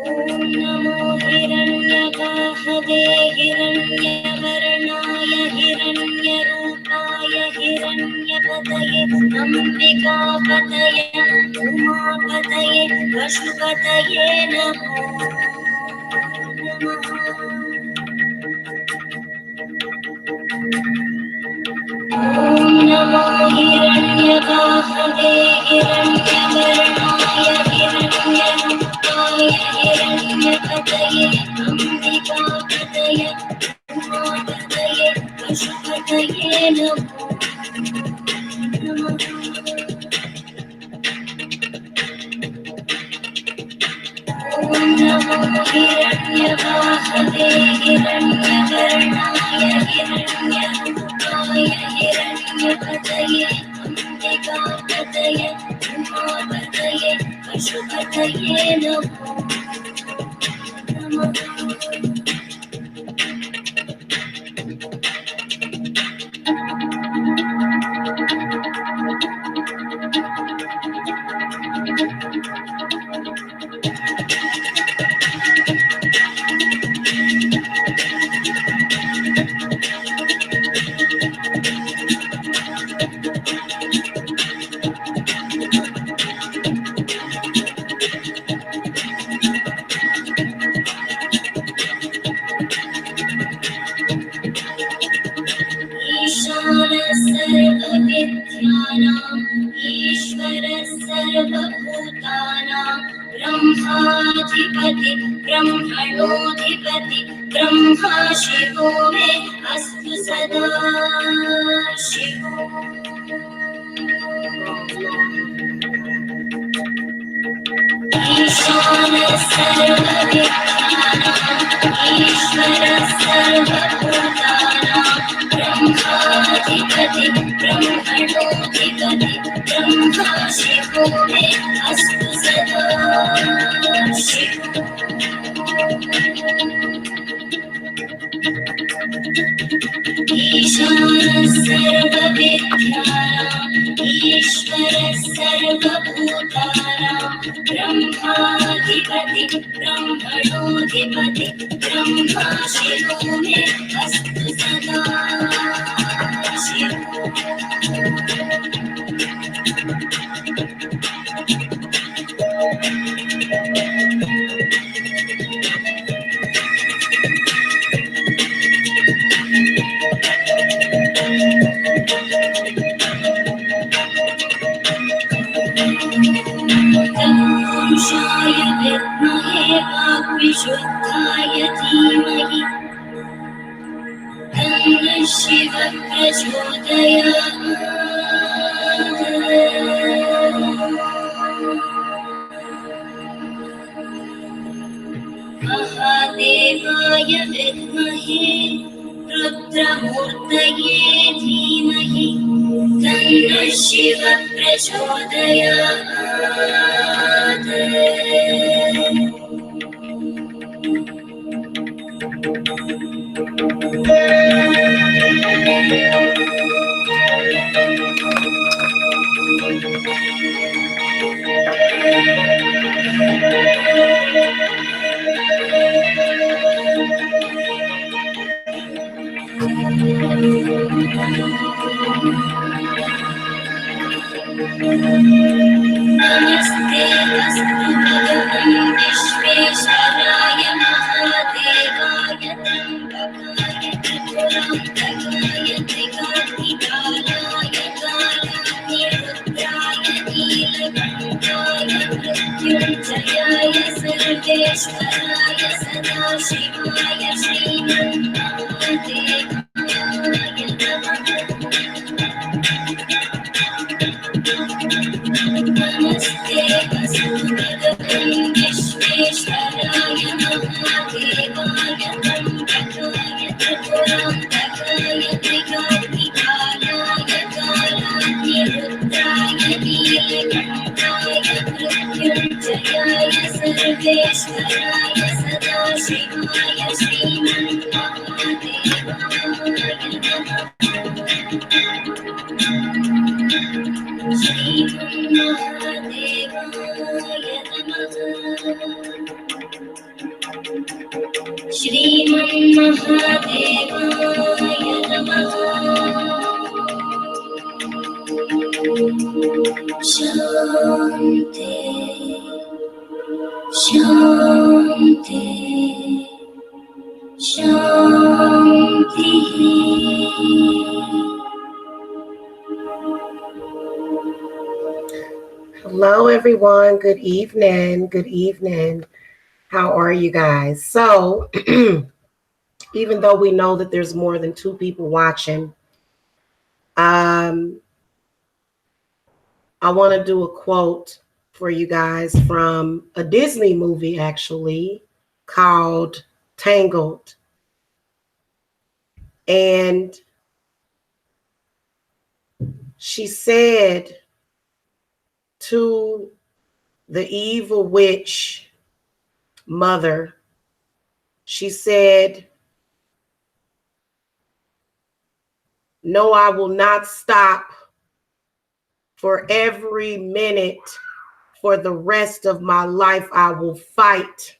नमो हिरण्यगाहवे हिरण्यवर्णाय हिरण्यरूपाय हिरण्यपतये अम्बिकापतये उमापतये पशुपतये नमो नमः। नमो हिरण्यगाहवे हिरण्यवर्णाय हिरण्यरूपाय हिरण्यपतये अम्बिकापतये उमापतये पशुपतये नमो नमः। नमो हिरण्यगाहवे हिरण्यवर्णाय हिरण्यरूपाय हिरण्यपतये अम्बिकापतये उमापतये पशुपतये नमो नमः। सर्वविद्यानां ईश्वरः सर्वभूतानां ब्रह्माधिपति ब्रह्मणोऽधिपति ब्रह्मा शिवो मे अस्तु सदा शिवो। ईशानः सर्वविद्यानां ईश्वरः सर्वभूतानां ब्रह्माधिपति ब्रह्मणोऽधिपति ब्रह्मा शिवो मे अस्तु सदा शिवो। ईशानः सर्वविद्यानां ईश्वरः सर्वभूतानां ब्रह्माधिपति ब्रह्मणोऽधिपति ब्रह्मा शिवो मे अस्तु सदा शिवो। पुरुषाय विद्महे वाग्विशुद्धाय धीमहि तन्नः शिवः प्रचोदयात्। महादेवाय विद्महे रुद्रमूर्तये धीमहि तन्नः शिवः प्रचोदयात्। नमस्ते अस्तु भगवन् विश्वेश्वराय महादेवाय त्र्यम्बकाय त्रिपुरान्तकाय त्रिकाग्निकालाय कालाग्निरुद्राय नीलकण्ठाय मृत्युञ्जयाय सर्वेश्वराय सदाशिवाय श्रीमन्महादेवाय नमः। नमस्ते अस्तु भगवन् विश्वेश्वराय महादेवाय त्र्यम्बकाय त्रिपुरान्तकाय त्रिकाग्निकालाय कालाग्निरुद्राय नीलकण्ठाय मृत्युञ्जयाय सर्वेश्वराय सदाशिवाय श्रीमन्महादेवाय नमः। श्रीमन्महादेवाय नमः। श्रीमन्महादेवाय नमः शान्ति शान्ति शान्तिः. Hello, everyone. Good evening. Good evening. How are you guys? So, even though we know that there's more than 2 people watching, I want to do a quote for you guys from a Disney movie, actually, called Tangled. And she said to the evil witch mother, she said, "No, I will not stop for every minute. For the rest of my life, I will fight.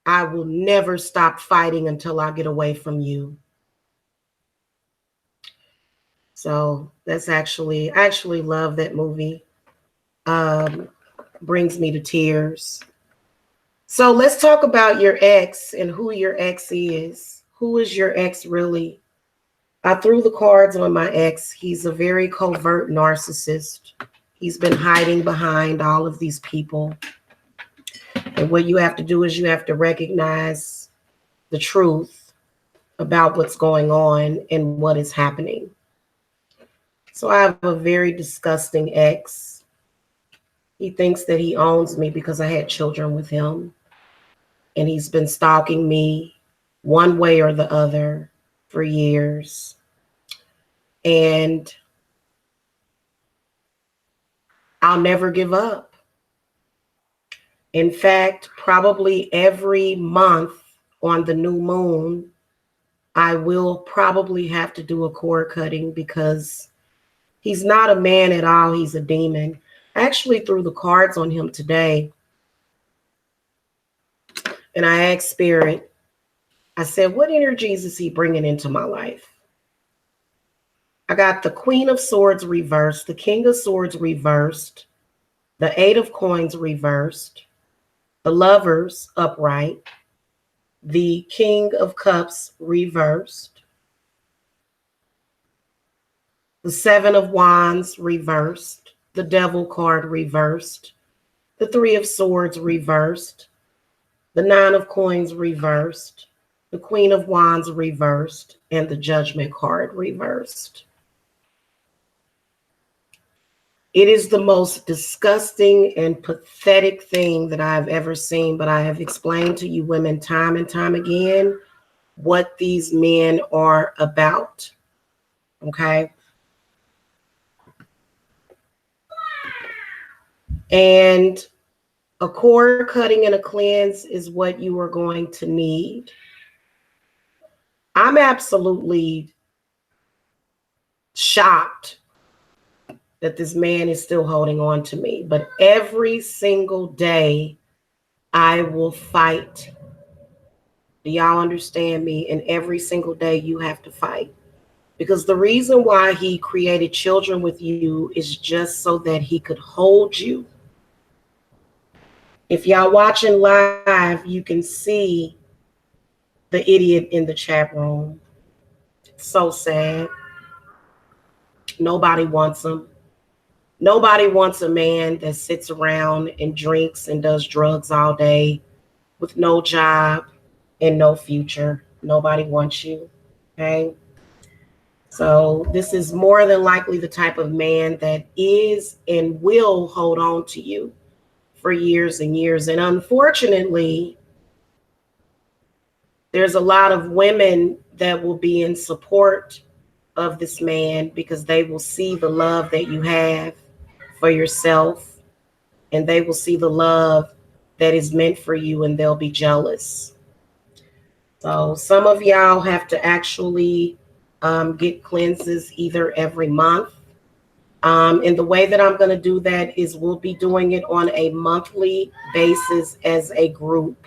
I will never stop fighting until I get away from you." So that's I actually love that movie. Brings me to tears. So let's talk about your ex and who your ex is. Who is your ex really? I threw the cards on my ex. He's a very covert narcissist. He's been hiding behind all of these people. And what you have to do is you have to recognize the truth about what's going on and what is happening. So I have a very disgusting ex. He thinks that he owns me because I had children with him. And he's been stalking me one way or the other for years. And I'll never give up. In fact, probably every month on the new moon, I will probably have to do a cord cutting because he's not a man at all. He's a demon. I actually threw the cards on him today. And I asked Spirit, I said, what energies is he bringing into my life? I got the Queen of Swords reversed, the King of Swords reversed, the Eight of Coins reversed, the Lovers upright, the King of Cups reversed, the Seven of Wands reversed, the Devil card reversed, the Three of Swords reversed, the Nine of Coins reversed, the Queen of Wands reversed, and the Judgment card reversed. It is the most disgusting and pathetic thing that I've ever seen, but I have explained to you women time and time again what these men are about, okay? And a cord cutting and a cleanse is what you are going to need. I'm absolutely shocked that this man is still holding on to me, but every single day I will fight. Do y'all understand me? And every single day you have to fight. Because the reason why he created children with you is just so that he could hold you. If y'all watching live, you can see the idiot in the chat room. It's so sad. Nobody wants him. Nobody wants a man that sits around and drinks and does drugs all day with no job and no future. Nobody wants you. Okay. So this is more than likely the type of man that is and will hold on to you for years and years. And unfortunately, there's a lot of women that will be in support of this man because they will see the love that you have for yourself and they will see the love that is meant for you and they'll be jealous. So some of y'all have to actually get cleanses either every month. And the way that I'm going to do that is we'll be doing it on a monthly basis as a group.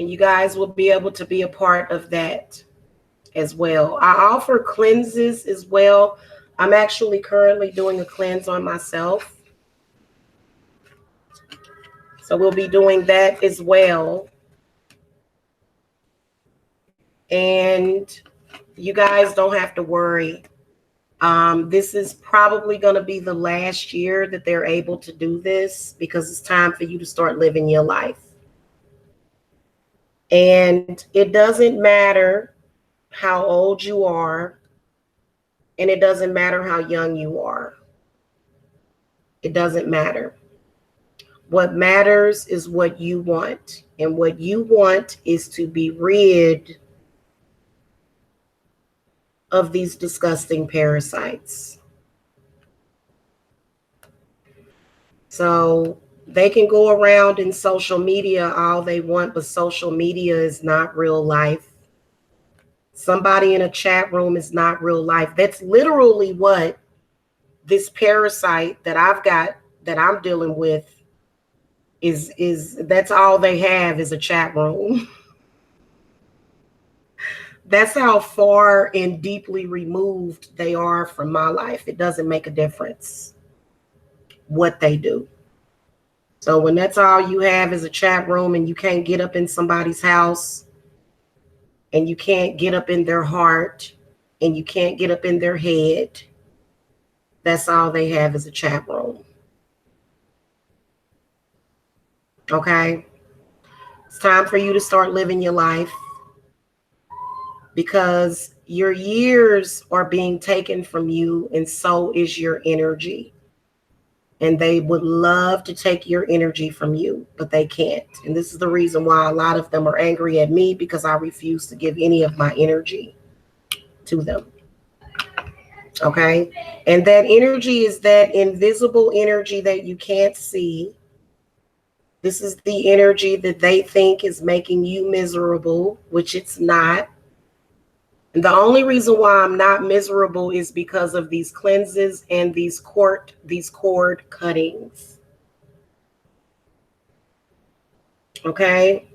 and you guys will be able to be a part of that as well. I offer cleanses as well. I'm actually currently doing a cleanse on myself. So we'll be doing that as well. And you guys don't have to worry. This is probably going to be the last year that they're able to do this because it's time for you to start living your life. And it doesn't matter how old you are, and it doesn't matter how young you are. It doesn't matter. What matters is what you want. And what you want is to be rid of these disgusting parasites. So they can go around in social media all they want, but social media is not real life. Somebody in a chat room is not real life. That's literally what this parasite that I've got, that I'm dealing with, is that's all they have is a chat room. That's how far and deeply removed they are from my life. It doesn't make a difference what they do. So when that's all you have is a chat room and you can't get up in somebody's house and you can't get up in their heart and you can't get up in their head, that's all they have is a chat room. Okay? It's time for you to start living your life because your years are being taken from you and so is your energy. And they would love to take your energy from you, but they can't. And this is the reason why a lot of them are angry at me, because I refuse to give any of my energy to them. Okay? And that energy is that invisible energy that you can't see. This is the energy that they think is making you miserable, which it's not. And the only reason why I'm not miserable is because of these cleanses and these cord cuttings. Okay?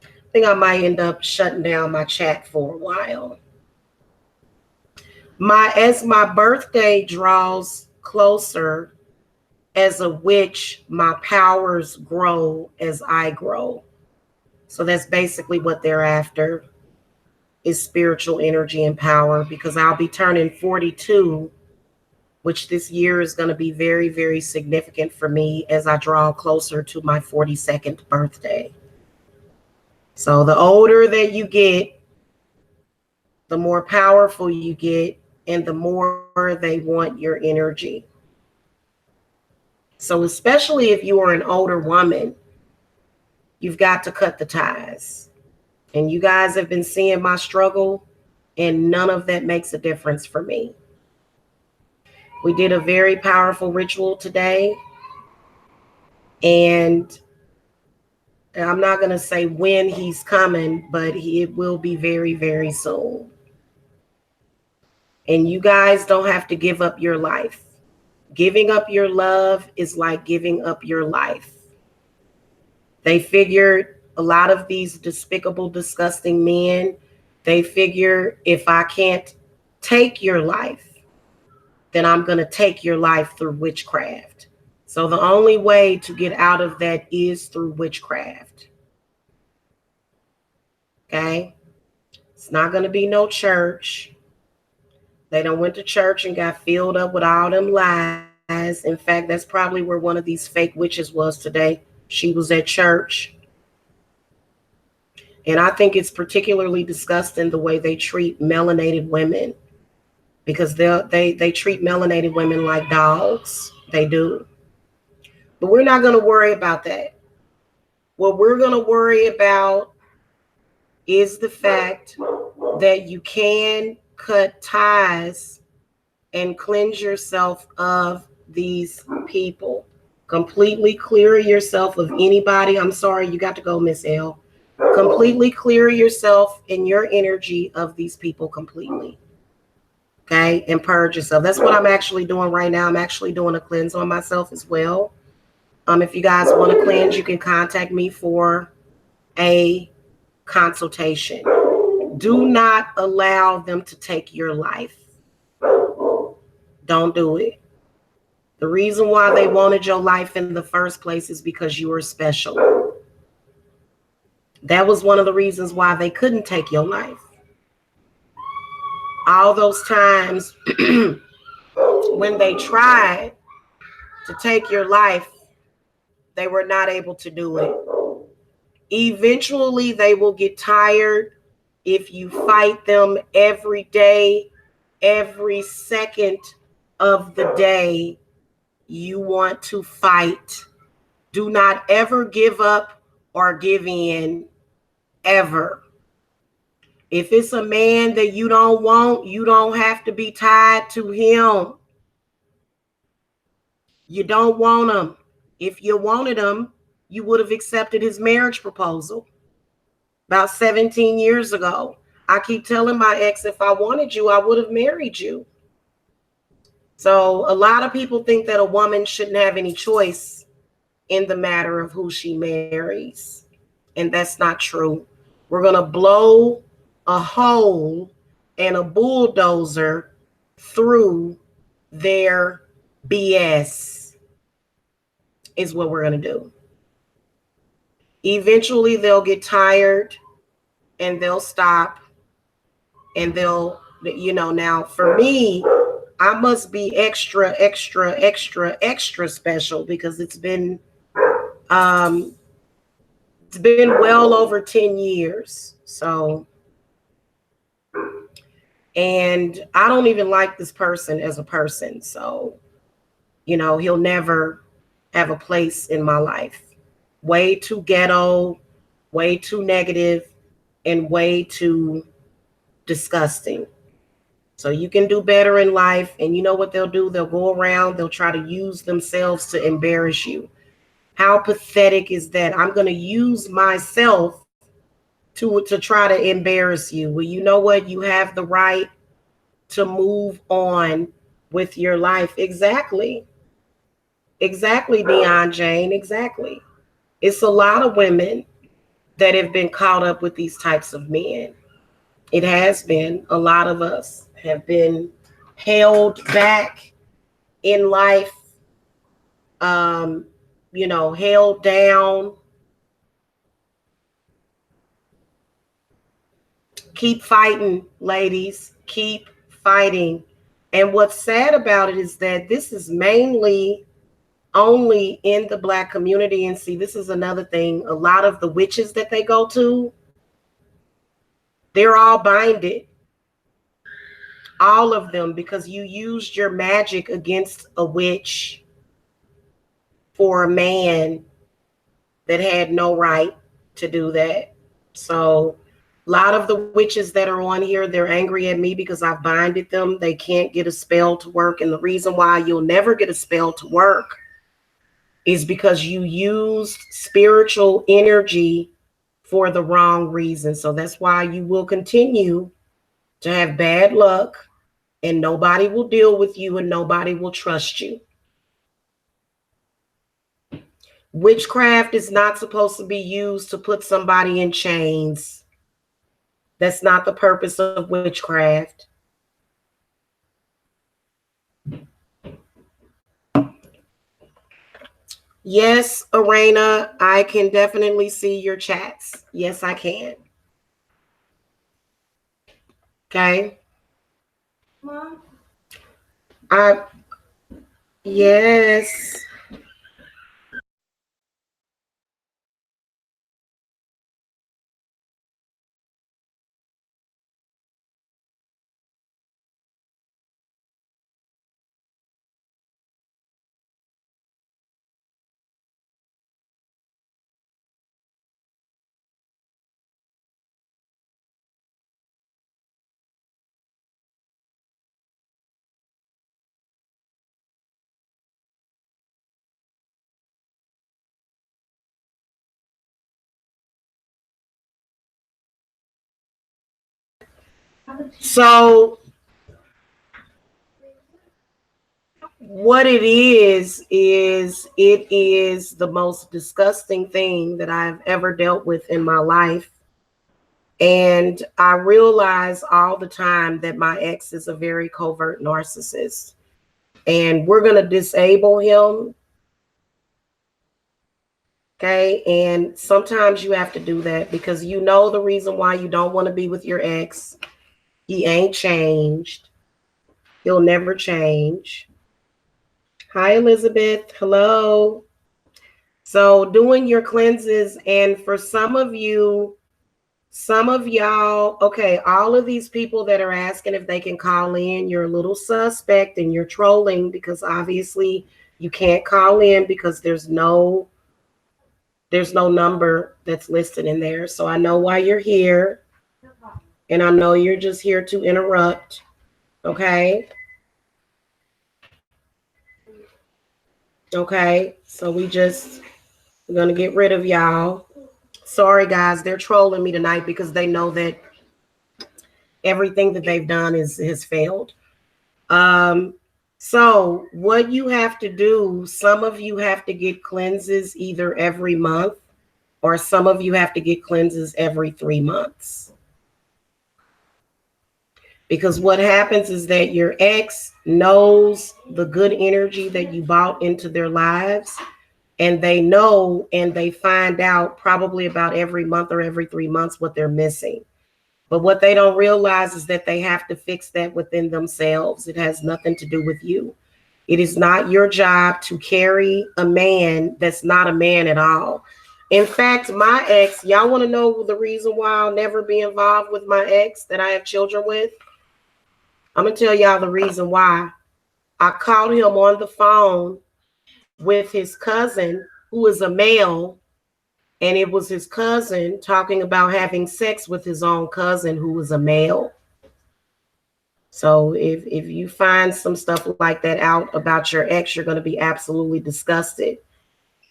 I think I might end up shutting down my chat for a while. As my birthday draws closer, as a witch, my powers grow as I grow. So that's basically what they're after, is spiritual energy and power, because I'll be turning 42, which this year is going to be very, very significant for me as I draw closer to my 42nd birthday. So the older that you get, the more powerful you get, and the more they want your energy. So especially if you are an older woman, you've got to cut the ties. And you guys have been seeing my struggle, and none of that makes a difference for me. We did a very powerful ritual today, and I'm not going to say when he's coming, but it will be very, very soon. And you guys don't have to give up your life. Giving up your love is like giving up your life. They figured, a lot of these despicable, disgusting men, they figure if I can't take your life, then I'm going to take your life through witchcraft. So the only way to get out of that is through witchcraft. Okay? It's not going to be no church. They done went to church and got filled up with all them lies. In fact, that's probably where one of these fake witches was today. She was at church. And I think it's particularly disgusting the way they treat melanated women, because they treat melanated women like dogs. They do. But we're not going to worry about that. What we're going to worry about is the fact that you can cut ties and cleanse yourself of these people. Completely clear yourself of anybody. I'm sorry, you got to go, Miss L. Completely clear yourself and your energy of these people completely. Okay, and purge yourself. That's what I'm actually doing right now. I'm actually doing a cleanse on myself as well. If you guys want to cleanse, you can contact me for a consultation. Do not allow them to take your life. Don't do it. The reason why they wanted your life in the first place is because you were special. That was one of the reasons why they couldn't take your life. All those times when they tried to take your life, they were not able to do it. Eventually, they will get tired if you fight them every day, every second of the day. You want to fight. Do not ever give up or give in, ever. If it's a man that you don't want, you don't have to be tied to him. You don't want him. If you wanted him, you would have accepted his marriage proposal about 17 years ago. I keep telling my ex, if I wanted you, I would have married you. So a lot of people think that a woman shouldn't have any choice in the matter of who she marries. And that's not true. We're going to blow a hole and a bulldozer through their BS, is what we're going to do. Eventually, they'll get tired and they'll stop and they'll, now for me, I must be extra, extra, extra, extra special because um, it's been well over 10 years. So, and I don't even like this person as a person. So, he'll never have a place in my life. Way too ghetto, way too negative, and way too disgusting. So you can do better in life. And you know what they'll do? They'll go around, they'll try to use themselves to embarrass you. How pathetic is that? I'm going to use myself to try to embarrass you. Well, you know what? You have the right to move on with your life. Exactly. Exactly, Deion Jane. Exactly. It's a lot of women that have been caught up with these types of men. It has been. A lot of us have been held back in life, um, held down. Keep fighting, ladies. Keep fighting. And what's sad about it is that this is mainly only in the Black community. And see, this is another thing. A lot of the witches that they go to, they're all binded. All of them, because you used your magic against a witch for a man that had no right to do that. So a lot of the witches that are on here, they're angry at me because I've binded them. They can't get a spell to work. And the reason why you'll never get a spell to work is because you used spiritual energy for the wrong reason. So that's why you will continue to have bad luck and nobody will deal with you and nobody will trust you. Witchcraft is not supposed to be used to put somebody in chains. That's not the purpose of witchcraft. Yes, Arena, I can definitely see your chats. Yes, I can. Okay. Mom? I yes. So What it is the most disgusting thing that I've ever dealt with in my life. And I realize all the time that my ex is a very covert narcissist. And we're going to disable him. Okay. And sometimes you have to do that because you know the reason why you don't want to be with your ex. He ain't changed. He'll never change. Hi, Elizabeth. Hello. So, doing your cleanses, and for some of y'all, okay, all of these people that are asking if they can call in, you're a little suspect and you're trolling because obviously you can't call in because there's no number that's listed in there. So I know why you're here, and I know you're just here to interrupt. Okay. Okay. So we're gonna get rid of y'all. Sorry guys, they're trolling me tonight because they know that everything that they've done has failed. Um, so what you have to do, some of you have to get cleanses either every month, or some of you have to get cleanses every 3 months. Because what happens is that your ex knows the good energy that you brought into their lives, and they know and they find out probably about every month or every 3 months what they're missing. But what they don't realize is that they have to fix that within themselves. It has nothing to do with you. It is not your job to carry a man that's not a man at all. In fact, my ex, y'all want to know the reason why I'll never be involved with my ex that I have children with? I'm going to tell y'all the reason why. I called him on the phone with his cousin, who is a male, and it was his cousin talking about having sex with his own cousin, who was a male. So if you find some stuff like that out about your ex, you're going to be absolutely disgusted.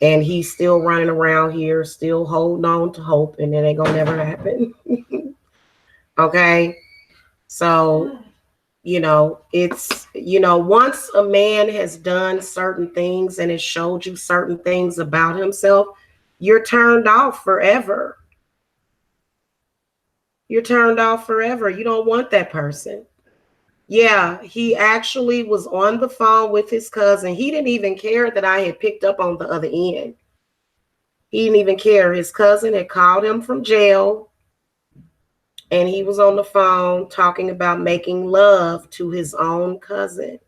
And he's still running around here, still holding on to hope, and it ain't gonna never happen. Okay. So, once a man has done certain things and has showed you certain things about himself, you're turned off forever. You're turned off forever. You don't want that person. Yeah, he actually was on the phone with his cousin. He didn't even care that I had picked up on the other end. He didn't even care. His cousin had called him from jail, and he was on the phone talking about making love to his own cousin.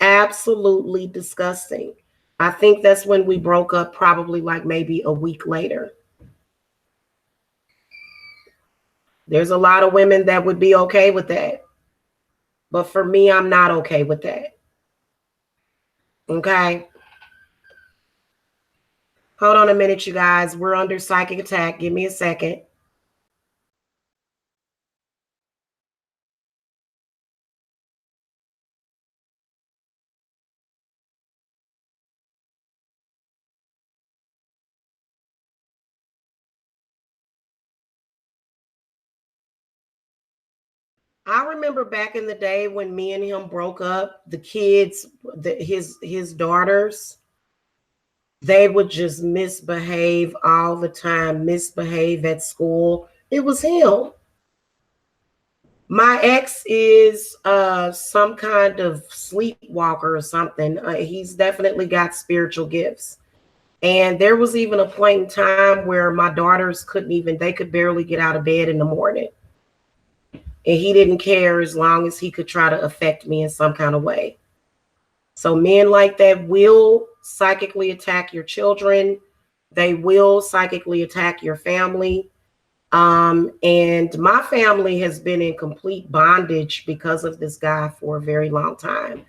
Absolutely disgusting. I think that's when we broke up, probably like maybe a week later. There's a lot of women that would be okay with that. But for me, I'm not okay with that. Okay. Hold on a minute, you guys. We're under psychic attack. Give me a second. I remember back in the day when me and him broke up, the kids, his daughters, they would just misbehave all the time, misbehave at school. It was him. My ex is some kind of sleepwalker or something. He's definitely got spiritual gifts. And there was even a point in time where my daughters they could barely get out of bed in the morning. And he didn't care as long as he could try to affect me in some kind of way. So men like that will psychically attack your children. They will psychically attack your family. And my family has been in complete bondage because of this guy for a very long time.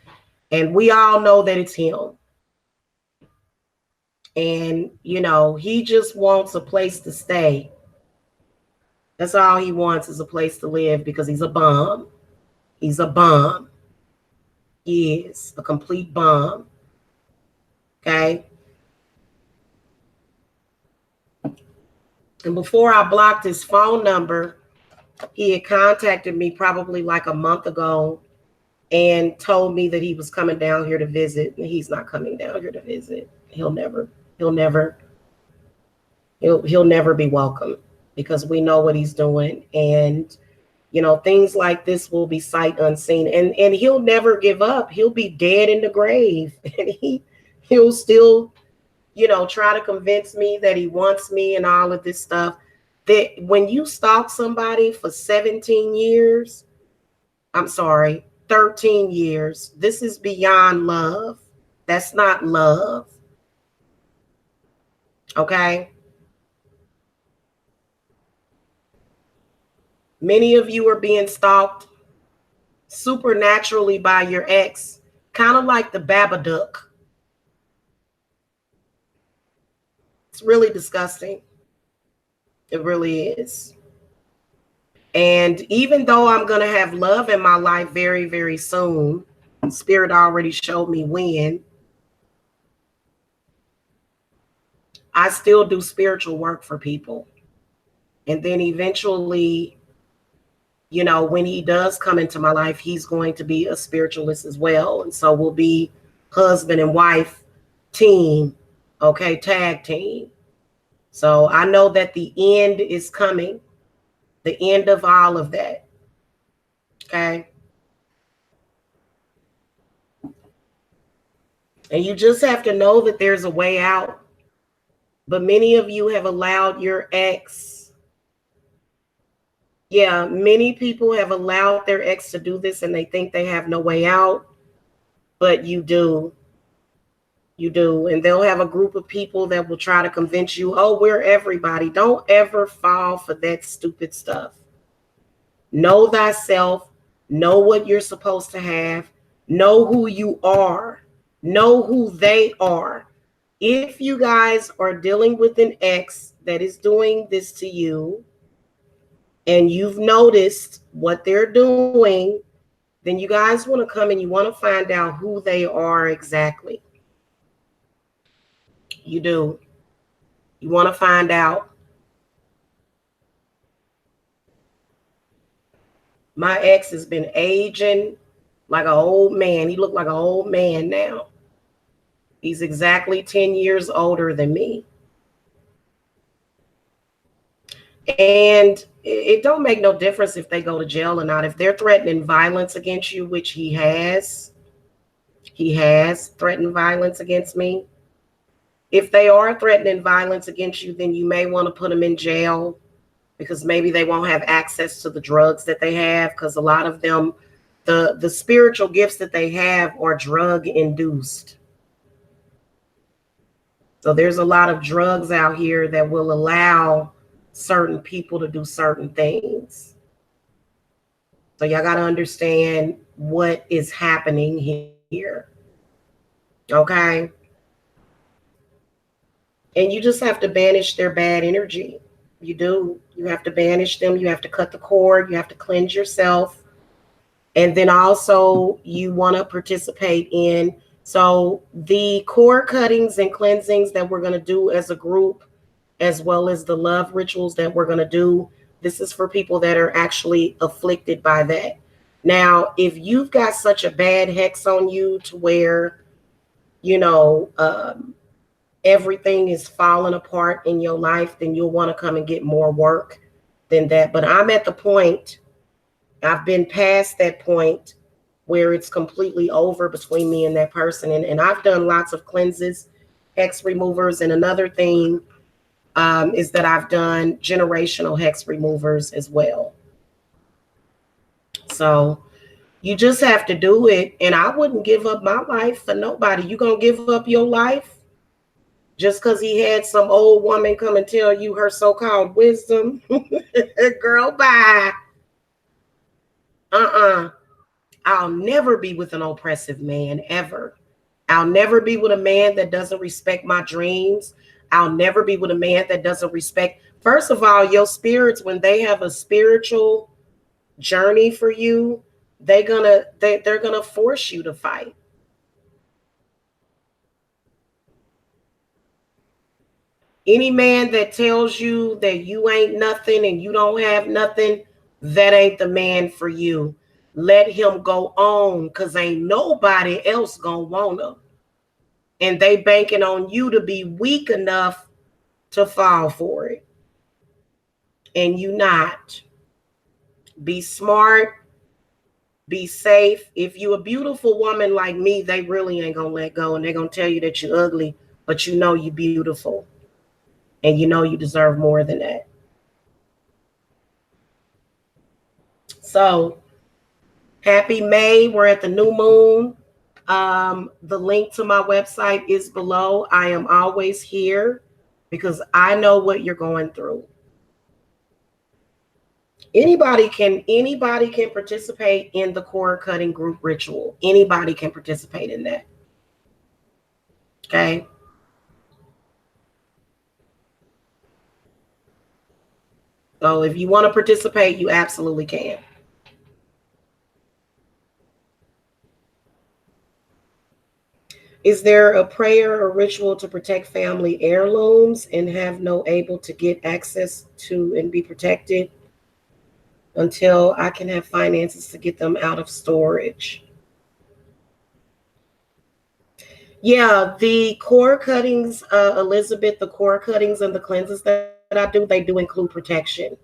And we all know that it's him. And, he just wants a place to stay. That's all he wants, is a place to live, because he's a bum. He's a bum. He is a complete bum. Okay. And before I blocked his phone number, he had contacted me probably like a month ago. and told me that he was coming down here to visit, and he's not coming down here to visit. He'll never, he'll never be welcome because we know what he's doing. And things like this will be sight unseen, and he'll never give up. He'll be dead in the grave, and he'll still try to convince me that he wants me and all of this stuff. That when you stalk somebody for 17 years, I'm sorry, 13 years, this is beyond love. That's not love. Okay. Many of you are being stalked supernaturally by your ex, kind of like the Babadook. It's really disgusting. It really is. And even though I'm going to have love in my life very, very soon, Spirit already showed me when, I still do spiritual work for people. And then eventually, when he does come into my life, he's going to be a spiritualist as well. And so we'll be husband and wife team, okay, tag team. So I know that the end is coming, the end of all of that. Okay. And you just have to know that there's a way out. But many of you have allowed your ex. Yeah, many people have allowed their ex to do this and they think they have no way out. But you do. You do. And they'll have a group of people that will try to convince you, oh, we're everybody. Don't ever fall for that stupid stuff. Know thyself. Know what you're supposed to have. Know who you are. Know who they are. If you guys are dealing with an ex that is doing this to you and you've noticed what they're doing, then you guys want to come and you want to find out who they are exactly. You do. You want to find out. My ex has been aging like an old man. He looked like an old man now. He's exactly 10 years older than me. And it don't make no difference if they go to jail or not. If they're threatening violence against you, which he has threatened violence against me. If they are threatening violence against you, then you may want to put them in jail because maybe they won't have access to the drugs that they have, because a lot of them, the spiritual gifts that they have are drug induced. So there's a lot of drugs out here that will allow certain people to do certain things. So y'all got to understand what is happening here. Okay. And you just have to banish their bad energy. You do. You have to banish them. You have to cut the cord. You have to cleanse yourself. And then also you want to participate in. So the cord cuttings and cleansings that we're going to do as a group, as well as the love rituals that we're going to do, this is for people that are actually afflicted by that. Now, if you've got such a bad hex on you to where, you know, everything is falling apart in your life, then you'll want to come and get more work than that. But I'm at the point, I've been past that point where it's completely over between me and that person. And I've done lots of cleanses, hex removers. And another thing is that I've done generational hex removers as well. So you just have to do it. And I wouldn't give up my life for nobody. You gonna give up your life just because he had some old woman come and tell you her so-called wisdom? Girl, bye. I'll never be with an oppressive man, ever. I'll never be with a man that doesn't respect my dreams. I'll never be with a man that doesn't respect. First of all, your spirits, when they have a spiritual journey for you, they're gonna force you to fight. Any man that tells you that you ain't nothing and you don't have nothing, that ain't the man for you. let him go on because ain't nobody else gonna want him. And they banking on you to be weak enough to fall for it. And you not. Be smart, be safe. If you a beautiful woman like me, they really ain't gonna let go and they're gonna tell you that you're ugly, but you know you're beautiful and you know you deserve more than that. So happy May. We're at the new moon. The link to my website is below. I am always here because I know what you're going through. Anybody can participate in the cord cutting group ritual. Anybody can participate in that. Okay. So if you want to participate, you absolutely can. Is there a prayer or ritual to protect family heirlooms and have no able to get access to and be protected until I can have finances to get them out of storage? Yeah, the core cuttings, Elizabeth, the core cuttings and the cleanses that I do, they do include protection.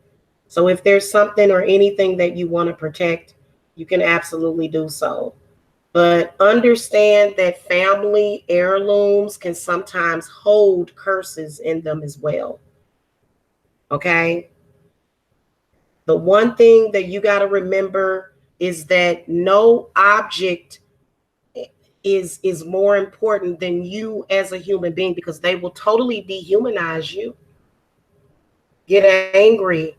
So if there's something or anything that you want to protect, you can absolutely do so. But understand that family heirlooms can sometimes hold curses in them as well. Okay? The one thing that you got to remember is that no object is more important than you as a human being because they will totally dehumanize you. Get angry.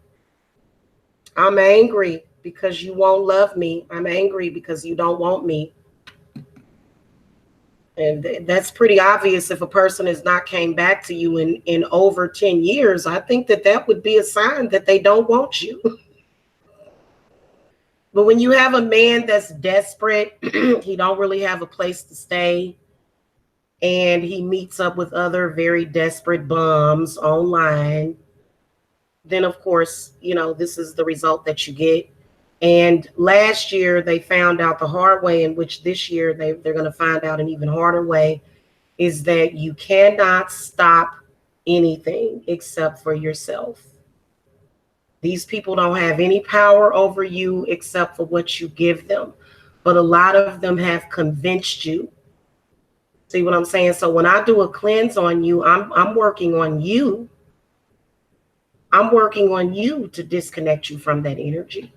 I'm angry because you won't love me. I'm angry because you don't want me. And that's pretty obvious if a person has not came back to you in over 10 years. I think that that would be a sign that they don't want you. But when you have a man that's desperate, he don't really have a place to stay, and he meets up with other very desperate bums online, then of course, this is the result that you get. And last year they found out the hard way, in which this year they're going to find out an even harder way, is that you cannot stop anything except for yourself. These people don't have any power over you except for what you give them. But a lot of them have convinced you. See what I'm saying? So when I do a cleanse on you, I'm working on you. I'm working on you to disconnect you from that energy.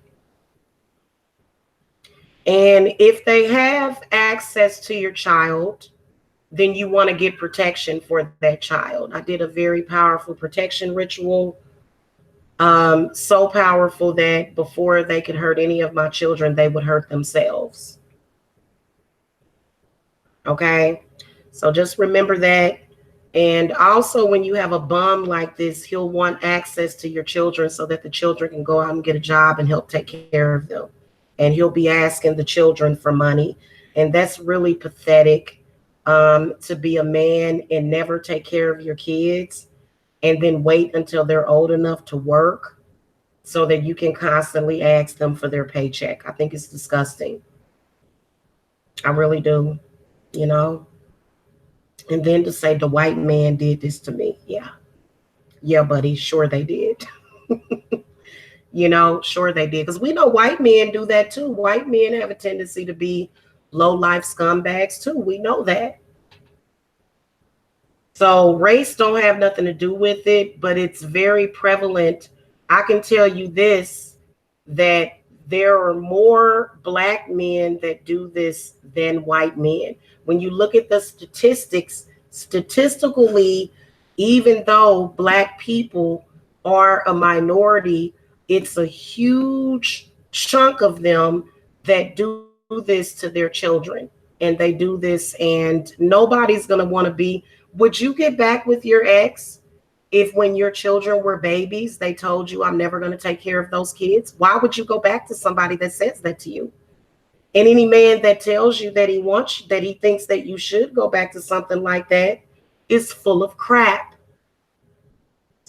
And if they have access to your child, then you want to get protection for that child. I did a very powerful protection ritual, so powerful that before they could hurt any of my children, they would hurt themselves. Okay, so just remember that. And also, when you have a bum like this, he'll want access to your children so that the children can go out and get a job and help take care of them. And he'll be asking the children for money. And that's really pathetic, to be a man and never take care of your kids and then wait until they're old enough to work so that you can constantly ask them for their paycheck. I think it's disgusting. I really do, you know? And then to say the white man did this to me. Yeah. Yeah, buddy. Sure they did. Sure they did. Because we know white men do that too. White men have a tendency to be low life scumbags too. We know that. So race don't have nothing to do with it, but it's very prevalent. I can tell you this, that there are more black men that do this than white men. When you look at the statistics, statistically, even though black people are a minority, it's a huge chunk of them that do this to their children. And they do this, and nobody's going to want to be. Would you get back with your ex if when your children were babies, they told you, I'm never going to take care of those kids? Why would you go back to somebody that says that to you? And any man that tells you that he wants, that he thinks that you should go back to something like that is full of crap.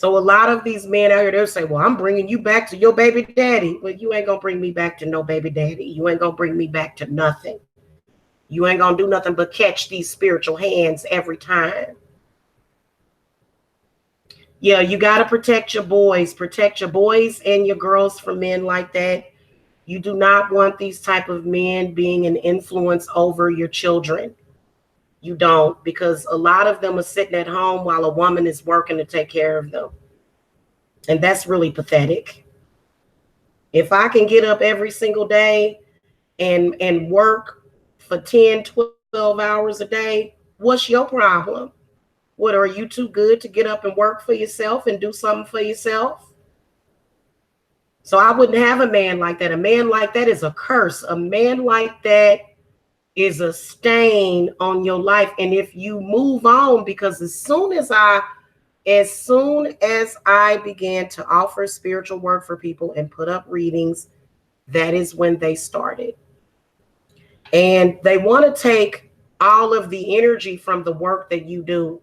So a lot of these men out here, they'll say, well, I'm bringing you back to your baby daddy. Well, you ain't going to bring me back to no baby daddy. You ain't going to bring me back to nothing. You ain't going to do nothing but catch these spiritual hands every time. Yeah, you got to protect your boys. Protect your boys and your girls from men like that. You do not want these type of men being an influence over your children. You don't, because a lot of them are sitting at home while a woman is working to take care of them. And that's really pathetic. If I can get up every single day and work for 10, 12 hours a day, what's your problem? What, are you too good to get up and work for yourself and do something for yourself? So I wouldn't have a man like that. A man like that is a curse. A man like that is a stain on your life. And if you move on, because as soon as I began to offer spiritual work for people and put up readings, that is when they started. And they want to take all of the energy from the work that you do.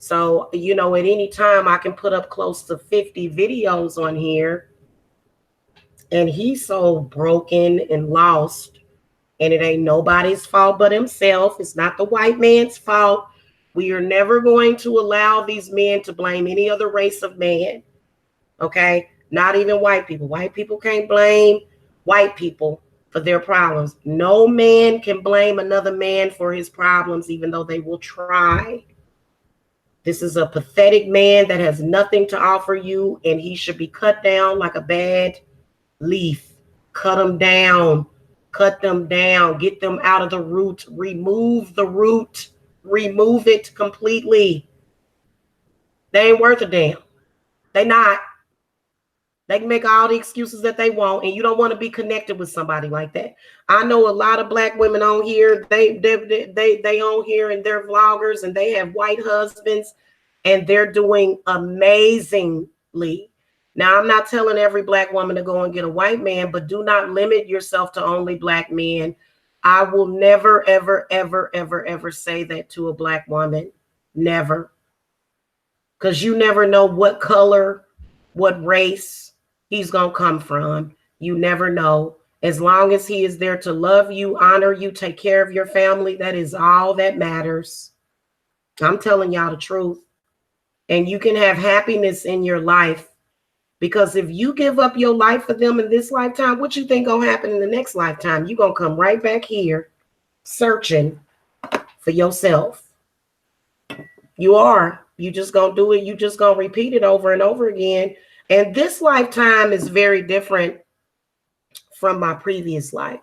So, at any time I can put up close to 50 videos on here, and he's so broken and lost, and it ain't nobody's fault but himself. It's not the white man's fault. We are never going to allow these men to blame any other race of man. Okay? Not even white people. White people can't blame white people for their problems. No man can blame another man for his problems, even though they will try. This is a pathetic man that has nothing to offer you, and he should be cut down like a bad leaf. Cut them down. Cut them down. Get them out of the root. Remove the root. Remove it completely. They ain't worth a damn. They not. They can make all the excuses that they want, and you don't want to be connected with somebody like that. I know a lot of black women on here. They on here and they're vloggers, and they have white husbands, and they're doing amazingly. Now, I'm not telling every black woman to go and get a white man, but do not limit yourself to only black men. I will never, ever, ever, ever, ever say that to a black woman. Never. Because you never know what color, what race he's going to come from. You never know. As long as he is there to love you, honor you, take care of your family, that is all that matters. I'm telling y'all the truth. And you can have happiness in your life, because if you give up your life for them in this lifetime, what you think gonna happen in the next lifetime? You're gonna come right back here searching for yourself. You are. You just gonna do it. You just gonna repeat it over and over again. And this lifetime is very different from my previous life.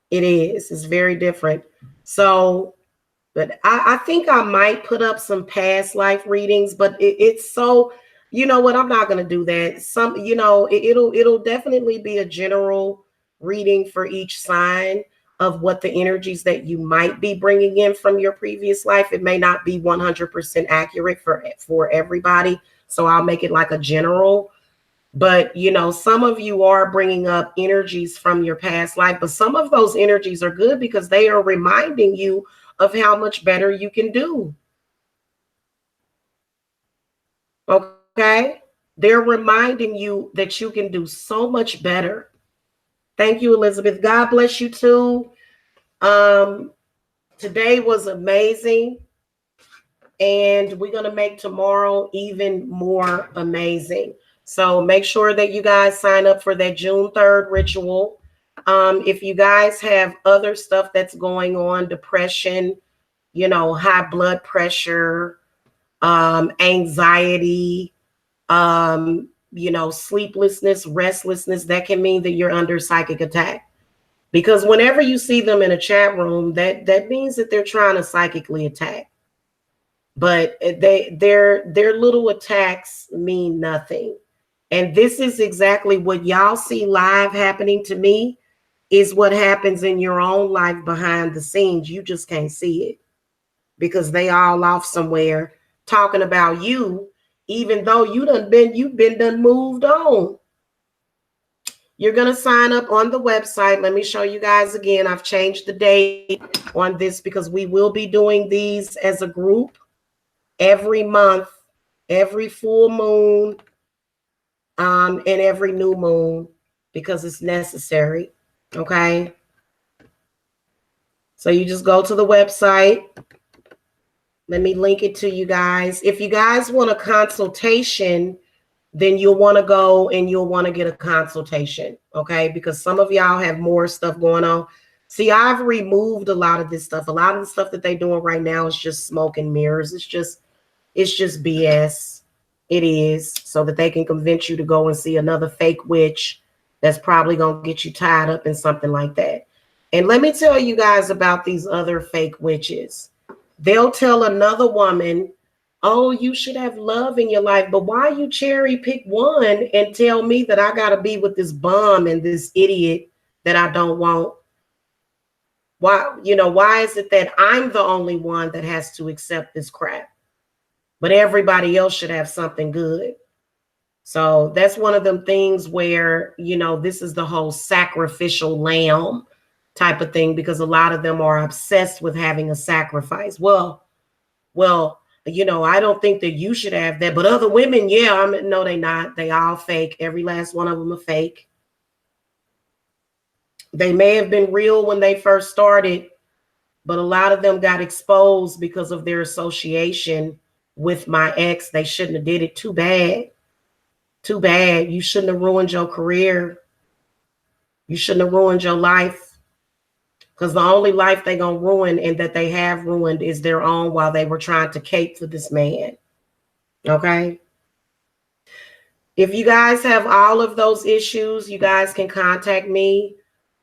It is. It's very different. So, but I think I might put up some past life readings, but it's so, you know what, I'm not going to do that. It'll definitely be a general reading for each sign of what the energies that you might be bringing in from your previous life. It may not be 100% accurate for everybody. So I'll make it like a general. But, some of you are bringing up energies from your past life, but some of those energies are good because they are reminding you of how much better you can do. Okay? They're reminding you that you can do so much better. Thank you, Elizabeth. God bless you too. Today was amazing, and we're going to make tomorrow even more amazing. So make sure that you guys sign up for that June 3rd ritual. If you guys have other stuff that's going on, depression, high blood pressure, anxiety, sleeplessness, restlessness, that can mean that you're under psychic attack. Because whenever you see them in a chat room, that means that they're trying to psychically attack. But their little attacks mean nothing. And this is exactly what y'all see live happening to me, is what happens in your own life behind the scenes. You just can't see it because they all off somewhere talking about you, even though you've been moved on. You're going to sign up on the website. Let me show you guys again. I've changed the date on this because we will be doing these as a group every month every full moon, and every new moon, because it's necessary. Okay. So you just go to the website. Let me link it to you guys. If you guys want a consultation, then you'll want to go and you'll want to get a consultation. Okay. Because some of y'all have more stuff going on. See, I've removed a lot of this stuff. A lot of the stuff that they're doing right now is just smoke and mirrors. It's just BS. It is, so that they can convince you to go and see another fake witch that's probably going to get you tied up in something like that. And let me tell you guys about these other fake witches. They'll tell another woman, oh, you should have love in your life, but why you cherry pick one and tell me that I got to be with this bum and this idiot that I don't want? Why is it that I'm the only one that has to accept this crap? But everybody else should have something good. So that's one of them things where, this is the whole sacrificial lamb type of thing, because a lot of them are obsessed with having a sacrifice. Well, I don't think that you should have that, but other women, yeah, no, they not. They all fake. Every last one of them are fake. They may have been real when they first started, but a lot of them got exposed because of their association with my ex. They shouldn't have did it. Too bad. Too bad. You shouldn't have ruined your career. You shouldn't have ruined your life, because the only life they gonna ruin and that they have ruined is their own while they were trying to cape for this man. Okay. If you guys have all of those issues, you guys can contact me.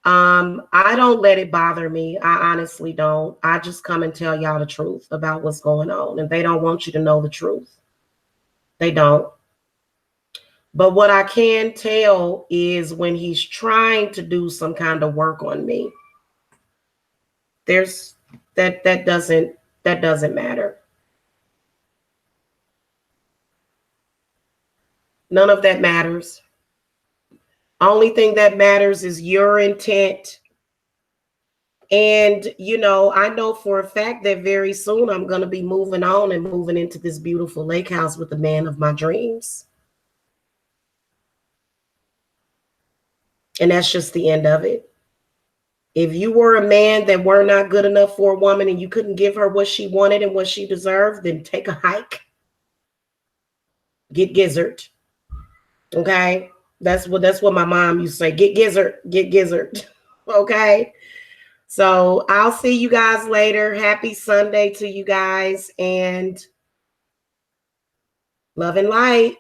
I don't let it bother me. I honestly don't. I just come and tell y'all the truth about what's going on, and they don't want you to know the truth. They don't. But what I can tell is when he's trying to do some kind of work on me, there's that doesn't matter. None of that matters. Only thing that matters is your intent. And I know for a fact that very soon I'm going to be moving on and moving into this beautiful lake house with the man of my dreams. And that's just the end of it. If you were a man that were not good enough for a woman and you couldn't give her what she wanted and what she deserved, then take a hike. Get gizzard. Okay? That's what my mom used to say. Get gizzard. Get gizzard. Okay? So I'll see you guys later. Happy Sunday to you guys, and love and light.